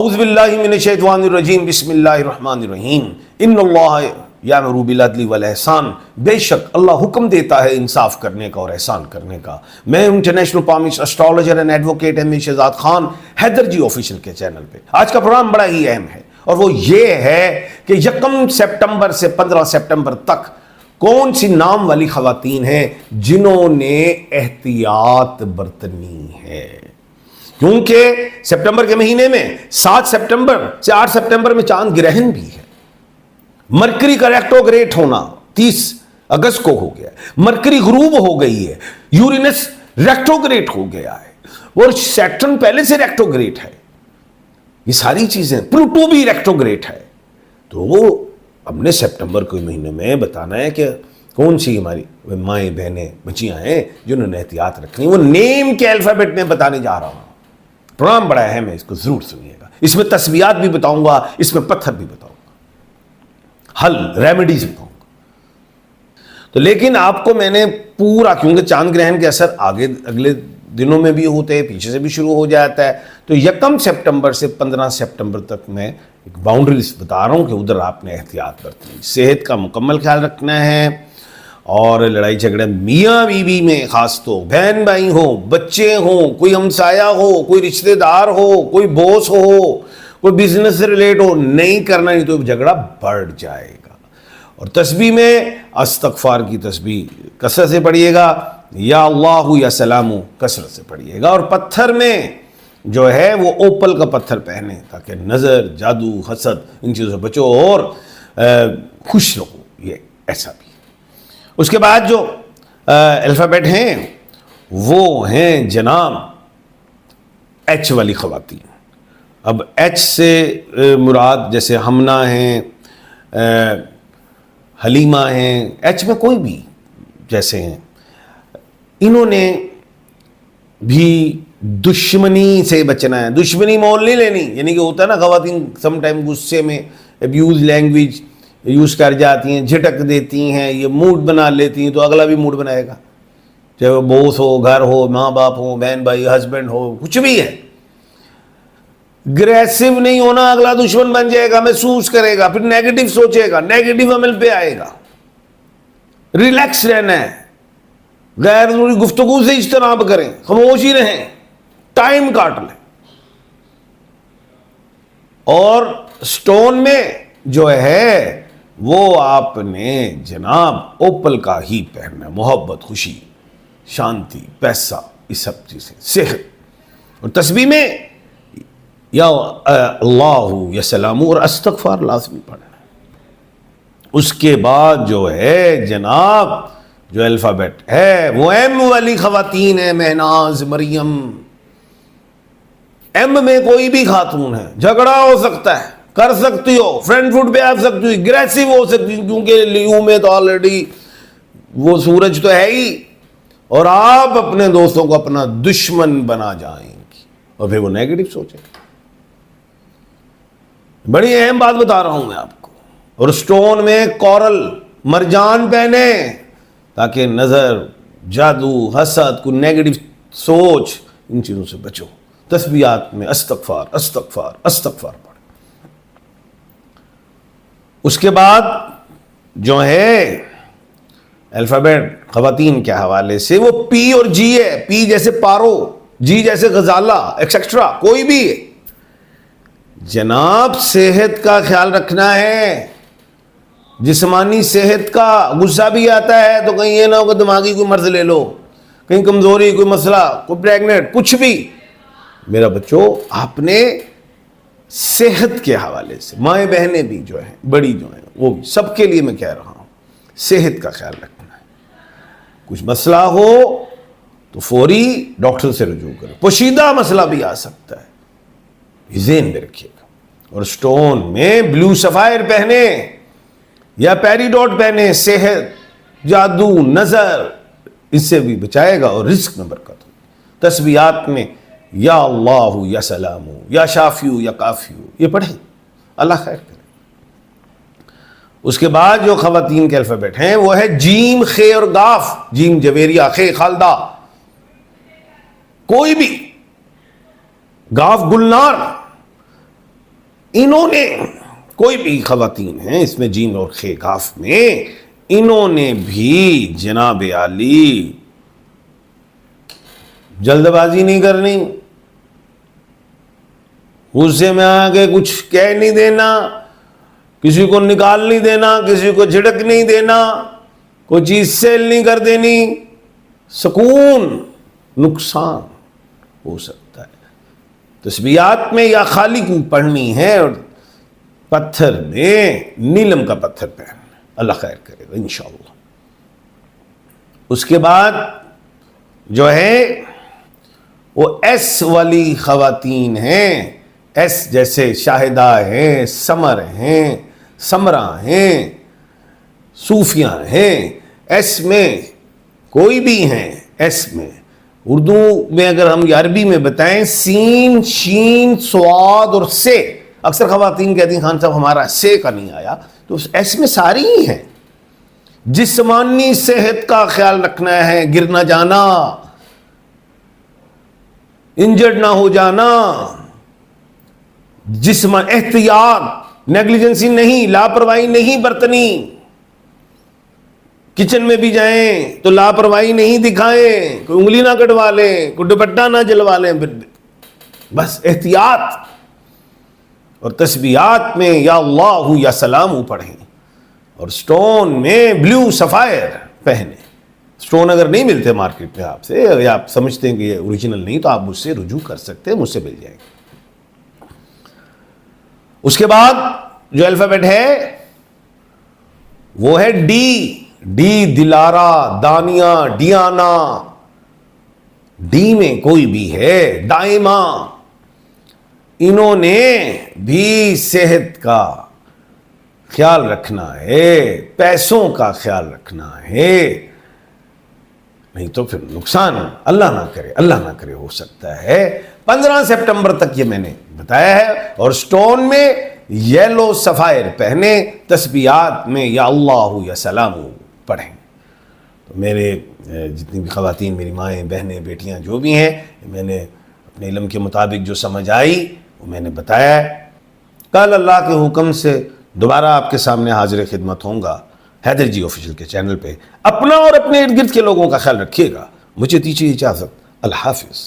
اعوذ باللہ من الشیطان الرجیم بسم اللہ الرحمن الرحیم ان اللہ یامر بالعدل والاحسان، بے شک اللہ حکم دیتا ہے انصاف کرنے کا اور احسان کرنے کا۔ میں international palmist astrologer and advocate M Shahzad Khan Haider ji official کے چینل پہ آج کا پروگرام بڑا ہی اہم ہے، اور وہ یہ ہے کہ 1 سپٹمبر سے 15 سپٹمبر تک کون سی نام والی خواتین ہیں جنہوں نے احتیاط برتنی ہے، کیونکہ سپٹمبر کے مہینے میں 7 سپٹمبر سے 8 سپٹمبر میں چاند گرہن بھی ہے۔ مرکری کا ریٹروگریڈ ہونا 30 اگست کو ہو گیا، مرکری غروب ہو گئی ہے، یورینس ریٹروگریڈ ہو گیا ہے، اور سیٹرن پہلے سے ریٹروگریڈ ہے، یہ ساری چیزیں، پلوٹو بھی ریٹروگریڈ ہے۔ تو ہم نے سپٹمبر کے مہینے میں بتانا ہے کہ کون سی ہماری مائیں بہنیں بچیاں ہیں جنہوں نے احتیاط رکھنی، وہ نیم کے الفابیٹ میں بتانے جا رہا ہوں۔ پروگرام بڑا اہم ہے، اس کو ضرور سنیے گا، اس میں تسبیحات بھی بتاؤں گا، اس میں پتھر بھی بتاؤں گا، حل ریمیڈیز بتاؤں گا۔ تو لیکن آپ کو میں نے پورا، کیونکہ چاند گرہن کے اثر آگے اگلے دنوں میں بھی ہوتے ہیں، پیچھے سے بھی شروع ہو جاتا ہے، تو 1 سپٹمبر سے 15 سپٹمبر تک میں ایک باؤنڈریز بتا رہا ہوں کہ ادھر آپ نے احتیاط برتنی، صحت کا مکمل خیال رکھنا ہے، اور لڑائی جھگڑے میاں بیوی میں خاص تو بہن بھائی ہوں، بچے ہوں، کوئی ہمسایہ ہو، کوئی رشتہ دار ہو، کوئی بوس ہو، کوئی بزنس سے ریلیٹ ہو، نہیں کرنا، نہیں تو جھگڑا بڑھ جائے گا۔ اور تسبیح میں استغفار کی تسبیح کثرت سے پڑھیے گا، یا اللہ یا سلام کثرت سے پڑھیے گا، اور پتھر میں جو ہے وہ اوپل کا پتھر پہنے تاکہ نظر، جادو، حسد ان چیزوں سے بچو اور خوش رہو، یہ ایسا بھی۔ اس کے بعد جو الفابیٹ ہیں وہ ہیں جناب ایچ والی خواتین۔ اب ایچ سے مراد جیسے ہمنا ہیں، حلیمہ ہیں، ایچ میں کوئی بھی جیسے ہیں، انہوں نے بھی دشمنی سے بچنا ہے، دشمنی مول نہیں لینی، یعنی کہ ہوتا ہے نا خواتین سم ٹائم غصے میں ابیوز لینگویج یوز کر جاتی ہیں، جھٹک دیتی ہیں، یہ موڈ بنا لیتی ہیں، تو اگلا بھی موڈ بنائے گا، چاہے وہ بوس ہو، گھر ہو، ماں باپ ہو، بہن بھائی، ہسبینڈ ہو، کچھ بھی ہے۔ گریسو نہیں ہونا، اگلا دشمن بن جائے گا، محسوس کرے گا، پھر نیگیٹو سوچے گا، نیگیٹو عمل پہ آئے گا۔ ریلیکس رہنا ہے، غیر ضروری گفتگو سے اجتناب کریں، خاموش ہی رہیں، ٹائم کاٹ لیں۔ اور سٹون میں جو ہے وہ آپ نے جناب اوپل کا ہی پہننا ہے، محبت، خوشی، شانتی، پیسہ، یہ سب چیزیں، صحت۔ اور تسبیح میں یا اللہ یا سلام اور استغفار لازمی پڑھنا ہے۔ اس کے بعد جو ہے جناب جو الفابیٹ ہے وہ ایم والی خواتین ہے، مہناز، مریم۔ ایم میں کوئی بھی خاتون ہے، جھگڑا ہو سکتا ہے، کر سکتی ہو، فرینڈ فوڈ پہ آ سکتی ہو، اگریسو ہو سکتی ہو، کیونکہ لیو میں تو آلریڈی وہ سورج تو ہے ہی، اور آپ اپنے دوستوں کو اپنا دشمن بنا جائیں گی، اور پھر وہ نیگیٹو سوچیں۔ بڑی اہم بات بتا رہا ہوں میں آپ کو۔ اور سٹون میں کورل، مرجان پہنے تاکہ نظر، جادو، حسد، کوئی نیگیٹو سوچ، ان چیزوں سے بچو۔ تسبیحات میں استغفار استغفار استغفار پڑھ۔ اس کے بعد جو ہے الفابیٹ خواتین کے حوالے سے وہ پی اور جی ہے، پی جیسے پارو، جی جیسے غزالہ، ایکسیکٹرا، کوئی بھی ہے۔ جناب صحت کا خیال رکھنا ہے، جسمانی صحت کا، غصہ بھی آتا ہے تو کہیں یہ نہ ہو کہ دماغی کوئی مرض لے لو، کہیں کمزوری، کوئی مسئلہ، کوئی پریگنٹ، کچھ بھی۔ میرا بچوں آپ نے صحت کے حوالے سے، مائیں بہنیں بھی جو ہیں، بڑی جو ہیں، وہ بھی، سب کے لیے میں کہہ رہا ہوں صحت کا خیال رکھنا ہے۔ کچھ مسئلہ ہو تو فوری ڈاکٹر سے رجوع کریں، پوشیدہ مسئلہ بھی آ سکتا ہے، یہ ذہن میں رکھیے گا۔ اور سٹون میں بلو سفائر پہنے یا پیریڈوٹ پہنے، صحت، جادو، نظر، اس سے بھی بچائے گا اور رزق میں برکت ہو۔ تسبیحات میں یا اللہ یا سلام یا شافیو یا کافیو، یہ پڑھیں، اللہ خیر کرے۔ اس کے بعد جو خواتین کے الفابیٹ ہیں وہ ہے جیم، خے اور گاف۔ جیم جویریہ، خے خالدہ، کوئی بھی، گاف گلنار، انہوں نے کوئی بھی خواتین ہیں اس میں جیم اور خے کاف میں، انہوں نے بھی جناب عالی جلد بازی نہیں کرنی، غصے میں آ کے کچھ کہہ نہیں دینا، کسی کو نکال نہیں دینا، کسی کو جھڑک نہیں دینا، کوئی چیز سیل نہیں کر دینی، سکون، نقصان ہو سکتا ہے۔ تسبیحات میں یا خالی کو پڑھنی ہے، اور پتھر میں نیلم کا پتھر پہننا، اللہ خیر کرے گا انشاءاللہ۔ اس کے بعد جو ہے وہ ایس والی خواتین ہیں، ایس جیسے شاہدہ ہیں، سمر ہیں، سمرہ ہیں، صوفیاں ہیں، ایس میں کوئی بھی ہیں، ایس میں اردو میں اگر ہم عربی میں بتائیں سین، شین، صاد اور سے، اکثر خواتین کہتی ہیں خان صاحب ہمارا سے کا نہیں آیا، تو ایس میں ساری ہی ہیں۔ جسمانی صحت کا خیال رکھنا ہے، گر نہ جانا، انجرڈ نہ ہو جانا، جسم احتیاط، نیگلیجنسی نہیں، لاپرواہی نہیں برتنی، کچن میں بھی جائیں تو لاپرواہی نہیں دکھائیں، کوئی انگلی نہ کٹوا لیں، کوئی دوپٹہ نہ جلوا لیں، بس احتیاط۔ اور تسبیحات میں یا اللہ یا سلام پڑھیں، اور سٹون میں بلیو سفائر پہنیں۔ سٹون اگر نہیں ملتے مارکیٹ میں آپ سے، یا آپ سمجھتے ہیں کہ یہ اوریجنل نہیں، تو آپ مجھ سے رجوع کر سکتے ہیں، مجھ سے مل جائیں گے۔ اس کے بعد جو الفابیٹ ہے وہ ہے ڈی دلارا، دانیہ، ڈیانا، ڈی میں کوئی بھی ہے، دائمہ، انہوں نے بھی صحت کا خیال رکھنا ہے، پیسوں کا خیال رکھنا ہے، نہیں تو پھر نقصان اللہ نہ کرے ہو سکتا ہے۔ 15 سپٹمبر تک یہ میں نے بتایا ہے، اور سٹون میں یلو سفائر پہنے، تسبیحات میں یا اللہ یا سلام پڑھیں۔ تو میرے جتنی بھی خواتین، میری مائیں، بہنیں، بیٹیاں جو بھی ہیں، میں نے اپنے علم کے مطابق جو سمجھ آئی وہ میں نے بتایا ہے۔ کل اللہ کے حکم سے دوبارہ آپ کے سامنے حاضر خدمت ہوں گا حیدر جی آفیشیل کے چینل پہ۔ اپنا اور اپنے ارد گرد کے لوگوں کا خیال رکھیے گا۔ مجھے دیجیے اجازت، اللہ حافظ۔